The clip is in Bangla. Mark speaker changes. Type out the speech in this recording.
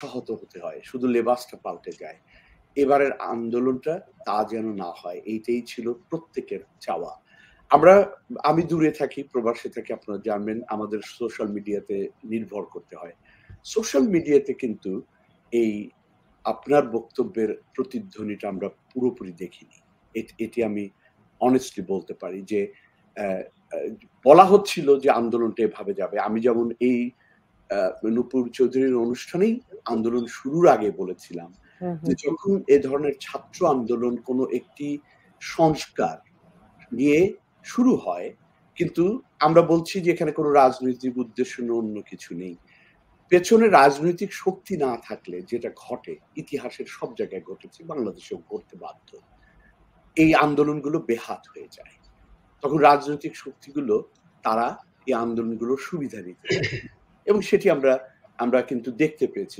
Speaker 1: হত হতে হয়। শুধু লেবাসটা পাল্টে যায়। এবারের আন্দোলনটা তা যেন না হয়। এইটাই ছিল প্রত্যেকের চাওয়া। আমরা আমি দূরে থাকি, প্রবাসে থাকি আপনারা জানবেন। আমাদের সোশ্যাল মিডিয়াতে নির্ভর করতে হয়। সোশ্যাল মিডিয়াতে কিন্তু এই আপনার বক্তব্যের প্রতিধ্বনিটা আমরা পুরোপুরি দেখিনি। এটি আমি honestly বলতে পারি যে অ্যা অ্যা বলা হচ্ছিল যে আন্দোলনটা এভাবে যাবে। আমি যেমন এই আ নূপুর চৌধুরীর অনুষ্ঠানেই আন্দোলন শুরুর আগে বলেছিলাম
Speaker 2: হুম,
Speaker 1: যে
Speaker 2: হুম।
Speaker 1: যখন এ ধরনের ছাত্র আন্দোলন কোনো একটি সংস্কার নিয়ে শুরু হয়, কিন্তু আমরা বলছি যে এখানে কোনো রাজনৈতিক উদ্দেশ্য অন্য কিছু নেই। পেছনে রাজনৈতিক শক্তি না থাকলে যেটা ঘটে, ইতিহাসের সব জায়গায় ঘটেছে, বাংলাদেশেও ঘটতে বাধ্য। এই আন্দোলনগুলো বেহাত হয়ে যায়। তখন রাজনৈতিক শক্তিগুলো তারা এই আন্দোলনগুলোর সুবিধা নিতে চায়। এবং সেটি আমরা আমরা কিন্তু দেখতে পেয়েছি।